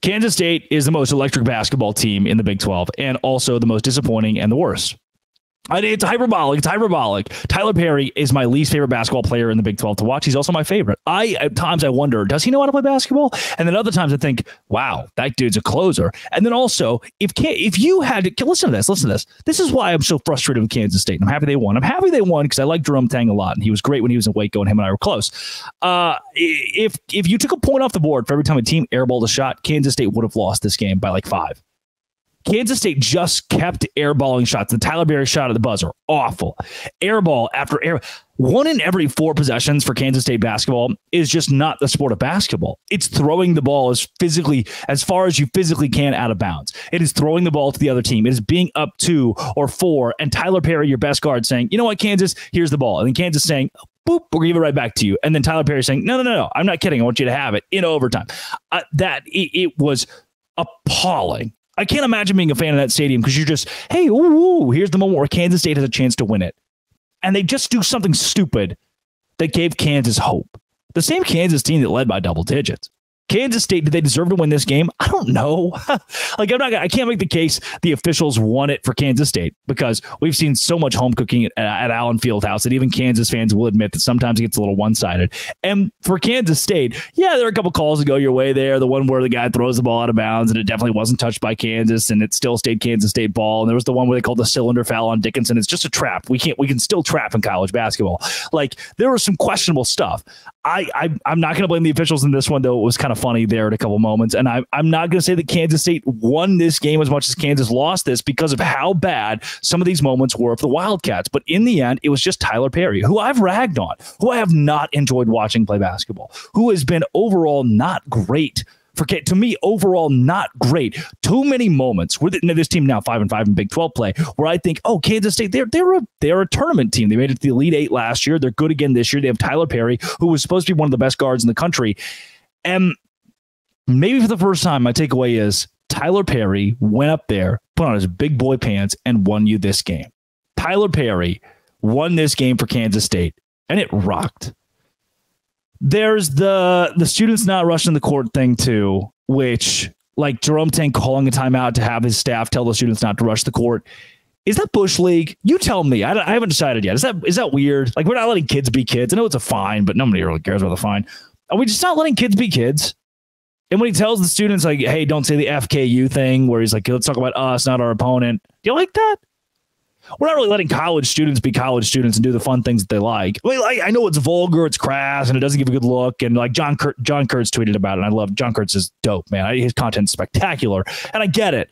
Kansas State is the most electric basketball team in the Big 12 and also the most disappointing and the worst. It's hyperbolic. It's hyperbolic. Tylor Perry is my least favorite basketball player in the Big 12 to watch. He's also my favorite. At times I wonder, does he know how to play basketball? And then other times I think, wow, that dude's a closer. And then also, if you had to listen to this. This is why I'm so frustrated with Kansas State. I'm happy they won. I'm happy they won because I like Jerome Tang a lot, and he was great when he was in Waco, and him and I were close. If you took a point off the board for every time a team airballed a shot, Kansas State would have lost this game by like 5. Kansas State just kept airballing shots. The Tylor Perry shot at the buzzer, awful. Airball after air. 1 in every 4 possessions for Kansas State basketball is just not the sport of basketball. It's throwing the ball as far as you physically can out of bounds. It is throwing the ball to the other team. It is being up 2 or 4, and Tylor Perry, your best guard, saying, you know what, Kansas, here's the ball. And then Kansas saying, boop, we're going to give it right back to you. And then Tylor Perry saying, no, I'm not kidding. I want you to have it in overtime. It was appalling. I can't imagine being a fan of that stadium because you're just, hey, here's the moment where Kansas State has a chance to win it. And they just do something stupid that gave Kansas hope. The same Kansas team that led by double digits. Kansas State, did they deserve to win this game? I don't know. I can't make the case the officials won it for Kansas State because we've seen so much home cooking at Allen Fieldhouse that even Kansas fans will admit that sometimes it gets a little one-sided. And for Kansas State, yeah, there are a couple calls that go your way there. The one where the guy throws the ball out of bounds and it definitely wasn't touched by Kansas and it still stayed Kansas State ball. And there was the one where they called the cylinder foul on Dickinson. It's just a trap. We can still trap in college basketball. Like, there was some questionable stuff. I'm not going to blame the officials in this one, though. It was kind of funny there at a couple moments. And I'm not going to say that Kansas State won this game as much as Kansas lost this because of how bad some of these moments were for the Wildcats. But in the end, it was just Tylor Perry, who I've ragged on, who I have not enjoyed watching play basketball, who has been overall not great. To me, overall, not great. Too many moments with this team now 5-5 in Big 12 play where I think, oh, Kansas State, they're a tournament team. They made it to the Elite 8 last year. They're good again this year. They have Tylor Perry, who was supposed to be one of the best guards in the country. And maybe for the first time, my takeaway is Tylor Perry went up there, put on his big boy pants, and won you this game. Tylor Perry won this game for Kansas State, and it rocked. There's the students not rushing the court thing too, which, like, Jerome Tang calling a timeout to have his staff tell the students not to rush the court. Is that Bush League? You tell me. I haven't decided yet. Is that weird? Like, we're not letting kids be kids. I know it's a fine, but nobody really cares about the fine. Are we just not letting kids be kids? And when he tells the students, like, hey, don't say the FKU thing, where he's like, let's talk about us, not our opponent. Do you like that? We're not really letting college students be college students and do the fun things that they like. I mean, I know it's vulgar, it's crass, and it doesn't give a good look. And like John Kurtz tweeted about it, and I love John Kurtz is dope, man. His content's spectacular, and I get it.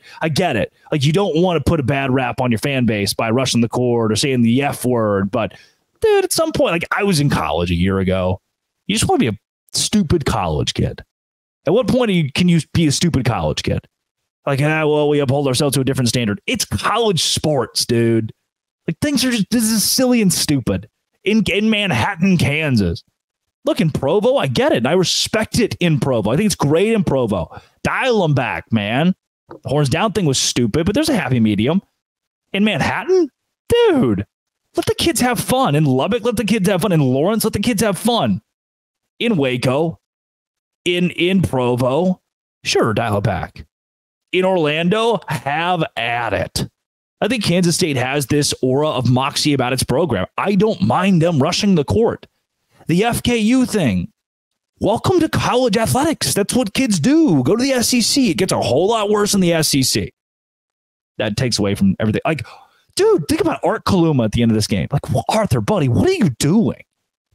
Like, you don't want to put a bad rap on your fan base by rushing the court or saying the F word, but dude, at some point, like, I was in college a year ago. You just want to be a stupid college kid. At what point can you be a stupid college kid? Like, well, we uphold ourselves to a different standard. It's college sports, dude. Like, things are just, this is silly and stupid. In Manhattan, Kansas. Look, in Provo, I get it. And I respect it in Provo. I think it's great in Provo. Dial them back, man. The horns down thing was stupid, but there's a happy medium. In Manhattan? Dude, let the kids have fun. In Lubbock, let the kids have fun. In Lawrence, let the kids have fun. In Waco, in Provo, sure, dial it back. In Orlando, have at it. I think Kansas State has this aura of moxie about its program. I don't mind them rushing the court. The FKU thing. Welcome to college athletics. That's what kids do. Go to the SEC. It gets a whole lot worse in the SEC. That takes away from everything. Like, dude, think about Art Kaluma at the end of this game. Like, well, Arthur, buddy, what are you doing?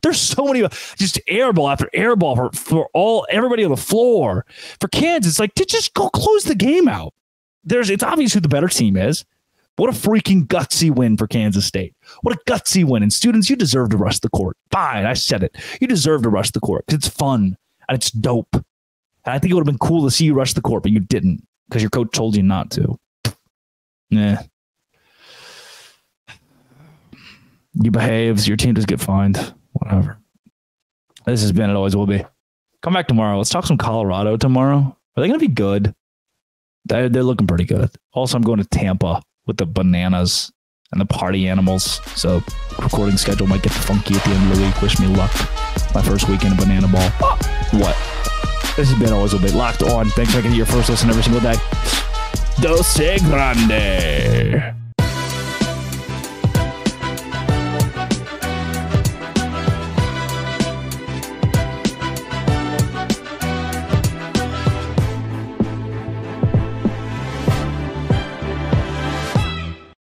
There's so many, just airball after airball for everybody on the floor. For Kansas, like, to just go close the game out. It's obvious who the better team is. What a freaking gutsy win for Kansas State. What a gutsy win. And students, you deserve to rush the court. Fine, I said it. You deserve to rush the court because it's fun and it's dope. And I think it would have been cool to see you rush the court, but you didn't because your coach told you not to. Nah. You behave, your team does get fined. Whatever. This has been, it always will be. Come back tomorrow. Let's talk some Colorado tomorrow. Are they going to be good? They're looking pretty good. Also, I'm going to Tampa with the Bananas and the Party Animals. So recording schedule might get funky at the end of the week. Wish me luck. My first weekend of Banana Ball. What? This has been Always Will Be Locked On. Thanks for making it your first listen every single day. Dose Grande.